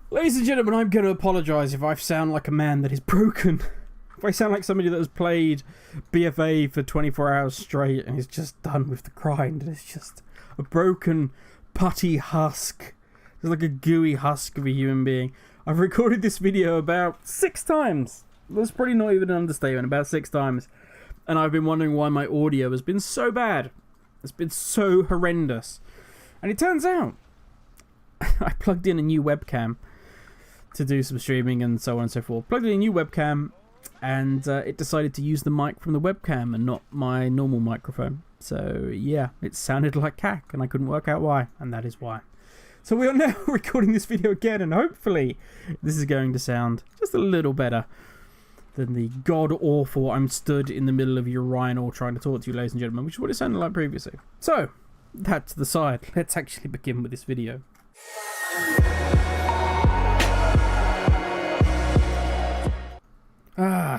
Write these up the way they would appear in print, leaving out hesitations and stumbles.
Ladies and gentlemen, I'm going to apologise if I sound like a man that is broken. If I sound like somebody that has played BFA for 24 hours straight and is just done with the grind, and it's just a broken, putty husk. It's like a gooey husk of a human being. I've recorded this video about 6 times. That's probably not even an understatement, about 6 times. And I've been wondering why my audio has been so bad. It's been so horrendous. And it turns out, I plugged in a new webcam to do some streaming and so on and so forth. Plugged in a new webcam, and it decided to use the mic from the webcam and not my normal microphone. So yeah, it sounded like cack, and I couldn't work out why, and that is why. So we are now recording this video again, and hopefully this is going to sound just a little better than the god-awful I'm stood in the middle of your urinal trying to talk to you, ladies and gentlemen, which is what it sounded like previously. So, that to the side, let's actually begin with this video.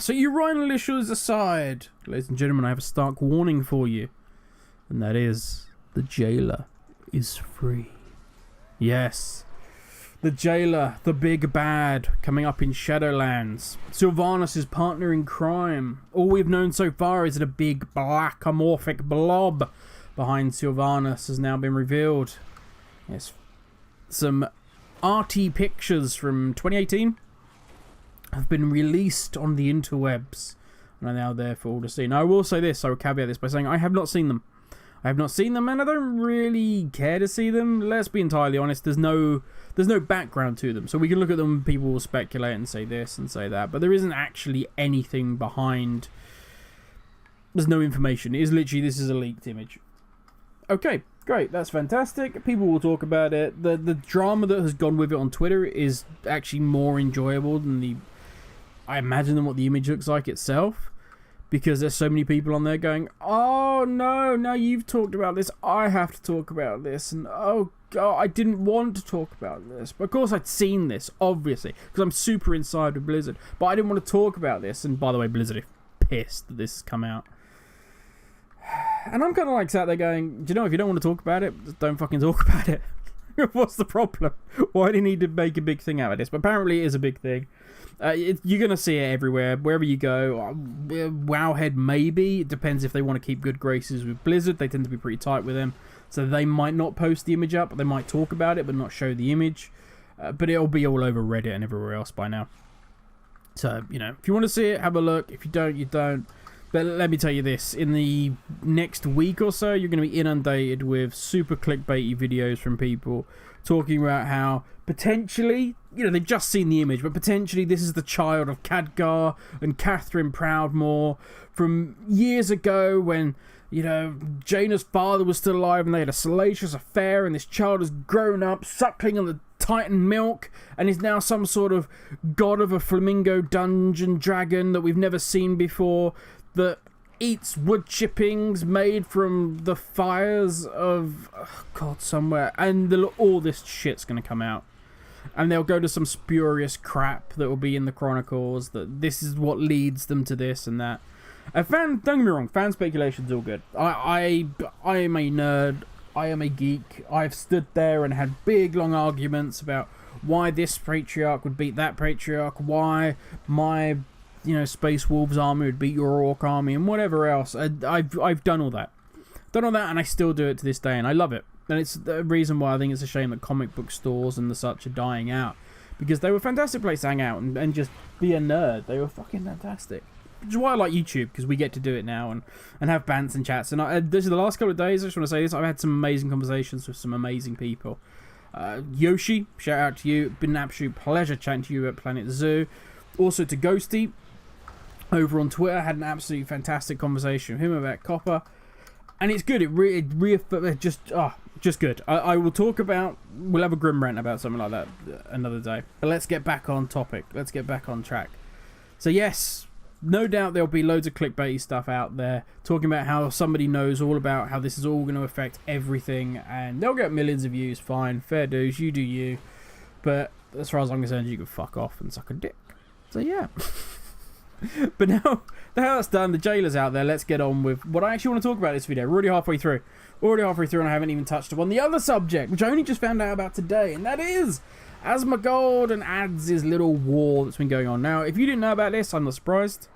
So urinal issues aside, ladies and gentlemen, I have a stark warning for you. And that is, the jailer is free. Yes, the jailer, the big bad, coming up in Shadowlands. Sylvanas' partner in crime. All we've known so far is that a big black amorphic blob behind Sylvanas has now been revealed. Yes, some arty pictures from 2018 have been released on the interwebs and are now there for all to see. Now, I will say this, I will caveat this by saying I have not seen them. I have not seen them, and I don't really care to see them. Let's be entirely honest, there's no background to them. So we can look at them, people will speculate and say this and say that, but there isn't actually anything behind. There's no information. It is literally, this is a leaked image. Okay, great, that's fantastic. People will talk about it. The drama that has gone with it on Twitter is actually more enjoyable than I imagine, than what the image looks like itself. Because there's so many people on there going, oh no, now you've talked about this, I have to talk about this, and oh god, I didn't want to talk about this. But of course I'd seen this, obviously, because I'm super inside with Blizzard, but I didn't want to talk about this. And by the way, Blizzard are pissed that this has come out. And I'm kind of like sat there going, do you know, if you don't want to talk about it, just don't fucking talk about it. What's the problem? Why do you need to make a big thing out of this? But apparently it is a big thing. You're going to see it everywhere, wherever you go. Wowhead, maybe. It depends if they want to keep good graces with Blizzard. They tend to be pretty tight with them. So they might not post the image up. They might talk about it, but not show the image. But it'll be all over Reddit and everywhere else by now. So, you know, if you want to see it, have a look. If you don't, you don't. But let me tell you this. In the next week or so, you're going to be inundated with super clickbaity videos from people talking about how potentially, you know, they've just seen the image, but potentially this is the child of Khadgar and Catherine Proudmoore from years ago when, you know, Jaina's father was still alive and they had a salacious affair, and this child has grown up suckling on the Titan milk and is now some sort of god of a flamingo dungeon dragon that we've never seen before, that eats wood chippings made from the fires of God somewhere, and all this shit's gonna come out, and they'll go to some spurious crap that will be in the chronicles, that this is what leads them to this and that. Don't get me wrong, fan speculation's all good. I am a nerd, I am a geek. I've stood there and had big long arguments about why this patriarch would beat that patriarch, why my, you know, Space Wolves army would beat your Orc army, and whatever else. I've done all that. And I still do it to this day, and I love it. And it's the reason why I think it's a shame that comic book stores and the such are dying out, because they were a fantastic place to hang out and just be a nerd. They were fucking fantastic. Which is why I like YouTube, because we get to do it now and have bants and chats. And this is the last couple of days, I just want to say this, I've had some amazing conversations with some amazing people. Yoshi, shout out to you. Been an absolute pleasure chatting to you at Planet Zoo. Also to Ghosty over on Twitter, had an absolutely fantastic conversation with him about Copper, and it's good. Just good. I will talk about. We'll have a grim rant about something like that another day. But let's get back on topic. Let's get back on track. So yes, no doubt there'll be loads of clickbaity stuff out there talking about how somebody knows all about how this is all going to affect everything, and they'll get millions of views. Fine, fair dues. You do you. But as far as I'm concerned, you can fuck off and suck a dick. So yeah. But now that's done, the jailer's out there, let's get on with what I actually want to talk about in this video. We're already halfway through, and I haven't even touched upon the other subject, which I only just found out about today, and that is Asmongold and Adds' little war that's been going on. Now, if you didn't know about this, I'm not surprised.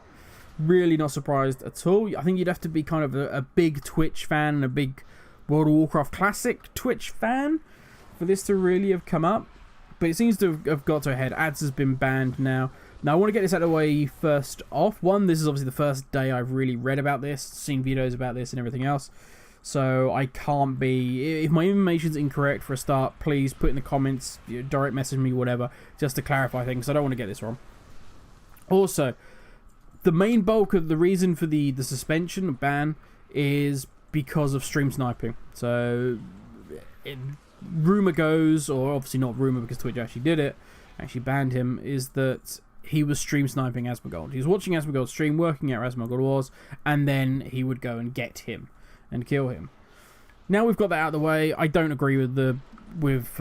Really not surprised at all. I think you'd have to be kind of a big Twitch fan and a big World of Warcraft Classic Twitch fan for this to really have come up. But it seems to have got to a head. Adds has been banned now. Now, I want to get this out of the way first off. One, this is obviously the first day I've really read about this, seen videos about this and everything else. So I can't be... If my information's incorrect for a start, please put in the comments, direct message me, whatever, just to clarify things. I don't want to get this wrong. Also, the main bulk of the reason for the suspension, ban, is because of stream sniping. So, rumour goes, or obviously not rumour because Twitch actually did it, actually banned him, is that he was stream sniping Asmongold. He was watching Asmongold stream, working out where Asmongold was, and then he would go and get him and kill him. Now we've got that out of the way, I don't agree with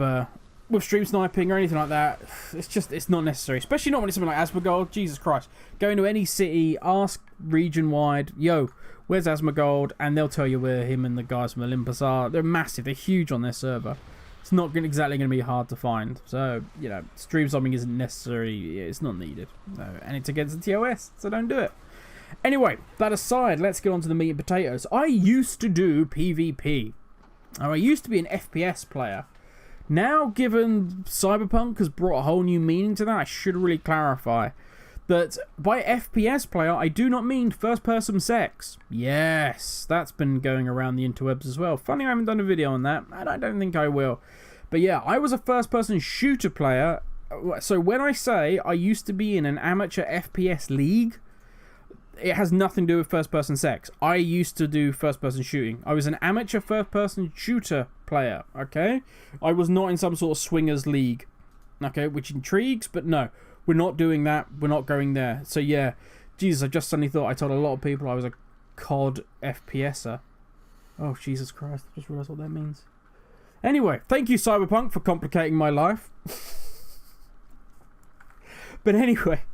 stream sniping or anything like that. It's not necessary, especially not when it's something like Asmongold. Jesus Christ, go into any city, ask region wide, yo, where's Asmongold, and they'll tell you where him and the guys from Olympus are. They're massive, they're huge on their server. It's not exactly going to be hard to find. So, stream sniping isn't necessary. It's not needed. And it's against the TOS, so don't do it. Anyway, that aside, let's get on to the meat and potatoes. I used to do PvP. I used to be an FPS player. Now, given Cyberpunk has brought a whole new meaning to that, I should really clarify that by FPS player, I do not mean first-person sex. Yes, that's been going around the interwebs as well. Funny I haven't done a video on that, and I don't think I will. But yeah, I was a first-person shooter player. So when I say I used to be in an amateur FPS league, it has nothing to do with first-person sex. I used to do first-person shooting. I was an amateur first-person shooter player, okay? I was not in some sort of swingers league, okay, which intrigues, but no. We're not doing that. We're not going there. So yeah, Jesus, I just suddenly thought I told a lot of people I was a COD FPSer. Oh, Jesus Christ. I just realised what that means. Anyway, thank you, Cyberpunk, for complicating my life. But anyway,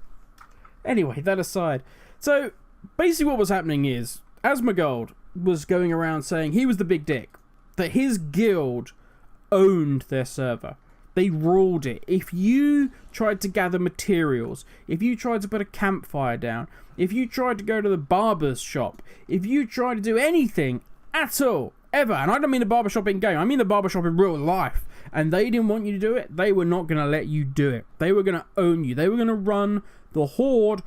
that aside. So, basically what was happening is, Asmongold was going around saying he was the big dick. That his guild owned their server. They ruled it. If you tried to gather materials, if you tried to put a campfire down, if you tried to go to the barber's shop, if you tried to do anything at all, ever, and I don't mean the barbershop in game, I mean the barbershop in real life, and they didn't want you to do it, they were not going to let you do it. They were going to own you. They were going to run the horde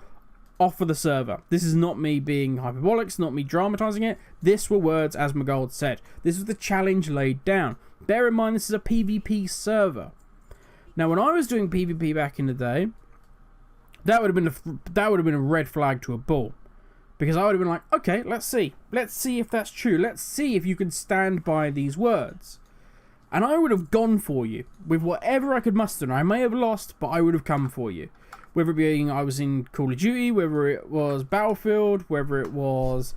off of the server. This is not me being hyperbolic, it's not me dramatizing it. This were words Asmongold said. This was the challenge laid down. Bear in mind, this is a PvP server. Now, when I was doing PvP back in the day, that would have been a red flag to a bull, because I would have been like, okay, let's see if that's true. Let's see if you can stand by these words, and I would have gone for you with whatever I could muster. And I may have lost, but I would have come for you, whether it being I was in Call of Duty, whether it was Battlefield, whether it was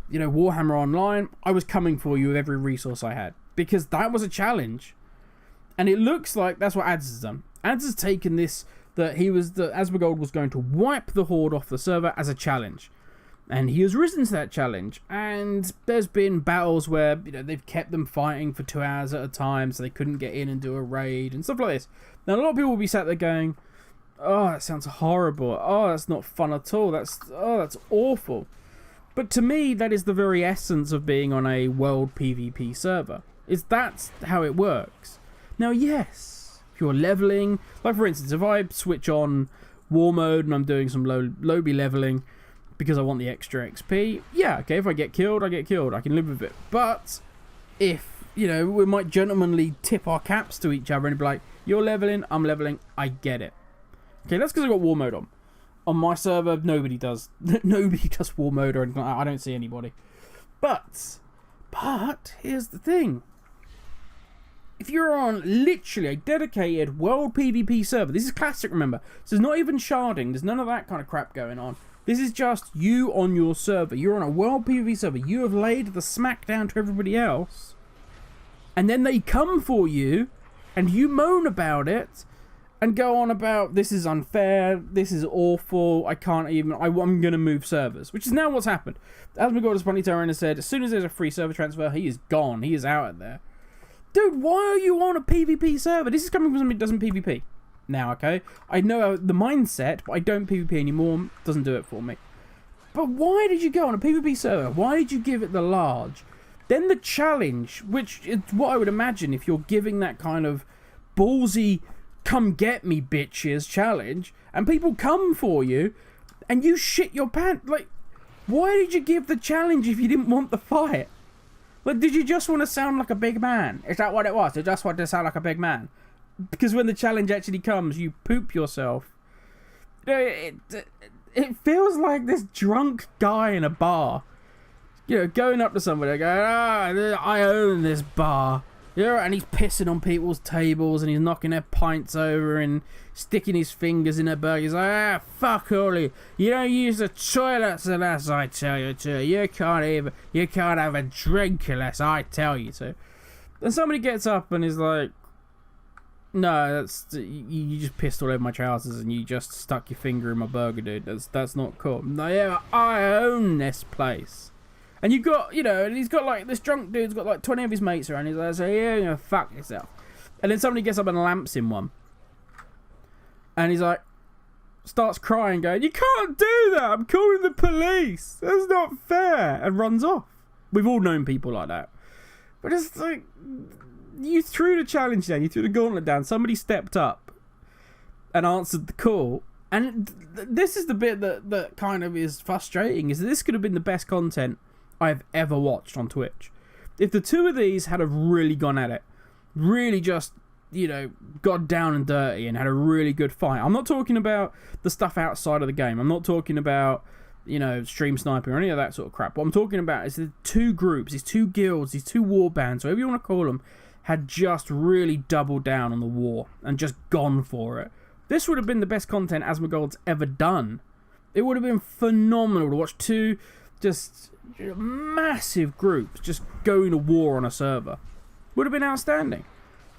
Warhammer Online. I was coming for you with every resource I had, because that was a challenge. And it looks like that's what Adds has done. Adds has taken this, that Asmongold was going to wipe the horde off the server as a challenge. And he has risen to that challenge. And there's been battles where they've kept them fighting for 2 hours at a time, so they couldn't get in and do a raid and stuff like this. Now, a lot of people will be sat there going, oh, that sounds horrible. Oh, that's not fun at all. That's awful. But to me, that is the very essence of being on a world PvP server. That's how it works. Now, yes, if you're leveling, like for instance, if I switch on war mode and I'm doing some lobby leveling because I want the extra XP, yeah, okay, if I get killed, I get killed. I can live with it. But if, we might gentlemanly tip our caps to each other and be like, you're leveling, I'm leveling, I get it. Okay, that's because I've got war mode on. On my server, nobody does. Nobody does war mode or anything like that. I don't see anybody. But here's the thing. If you're on literally a dedicated world PvP server, this is classic, remember. So there's not even sharding, there's none of that kind of crap going on. This is just you on your server. You're on a world PvP server. You have laid the smack down to everybody else. And then they come for you, and you moan about it, and go on about, this is unfair, this is awful, I'm going to move servers. Which is now what's happened. Asmongold has funny turn and said, as soon as there's a free server transfer, he is gone. He is out of there. Dude, why are you on a PvP server? This is coming from somebody who doesn't PvP. now, okay? I know the mindset, but I don't PvP anymore. Doesn't do it for me. But why did you go on a PvP server? Why did you give it the large? Then the challenge, which is what I would imagine if you're giving that kind of ballsy, come get me bitches challenge, and people come for you, and you shit your pants. Like, why did you give the challenge if you didn't want the fight? Like, did you just want to sound like a big man? Is that what it was? You just wanted to sound like a big man? Because when the challenge actually comes, you poop yourself. It feels like this drunk guy in a bar, you know, going up to somebody going, I own this bar. Yeah, and he's pissing on people's tables and he's knocking their pints over and sticking his fingers in their burger. He's like, fuck all you. You don't use the toilets unless I tell you to. You can't have a drink unless I tell you to. And somebody gets up and is like, no, you just pissed all over my trousers and you just stuck your finger in my burger, dude. That's not cool. No, yeah, I own this place. And you got, you know, and he's got like, this drunk dude's got like 20 of his mates around. He's like, yeah, you know, fuck yourself. And then somebody gets up and lamps him one. And he's like, starts crying, going, you can't do that. I'm calling the police. That's not fair. And runs off. We've all known people like that. But it's like, you threw the challenge down. You threw the gauntlet down. Somebody stepped up and answered the call. And this is the bit that kind of is frustrating, is that this could have been the best content I've ever watched on Twitch. If the two of these had have really gone at it, really just, you know, got down and dirty and had a really good fight. I'm not talking about the stuff outside of the game. I'm not talking about, you know, stream sniping or any of that sort of crap. What I'm talking about is the two groups, these two guilds, these two war bands, whatever you want to call them, had just really doubled down on the war and just gone for it. This would have been the best content Asmongold's ever done. It would have been phenomenal to watch two just massive groups just going to war on a server. Would have been outstanding.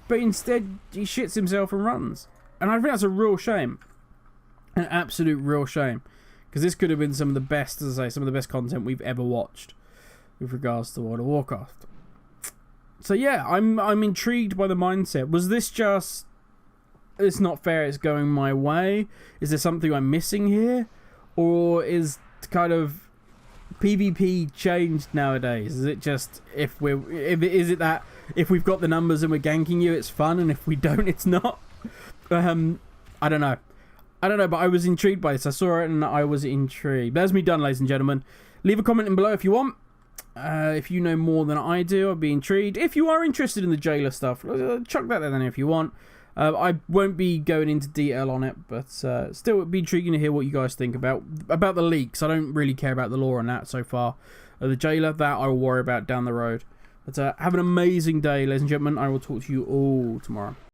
But instead, he shits himself and runs. And I think that's a real shame. An absolute real shame. Because this could have been some of the best, as I say, some of the best content we've ever watched with regards to World of Warcraft. So yeah, I'm intrigued by the mindset. Was this just, it's not fair, it's going my way? Is there something I'm missing here? Or is kind of PvP changed nowadays? Is it just, if we've got the numbers and we're ganking you, it's fun, and if we don't, it's not? I don't know, but I was intrigued by this. I saw it and I was intrigued. That's me done, ladies and gentlemen. Leave a comment in below if you want. If you know more than I do, I'd be intrigued. If you are interested in the jailer stuff, chuck that there then if you want. I won't be going into detail on it, but still it'd be intriguing to hear what you guys think about the leaks. I don't really care about the lore on that so far. The jailer, that I will worry about down the road. But have an amazing day, ladies and gentlemen. I will talk to you all tomorrow.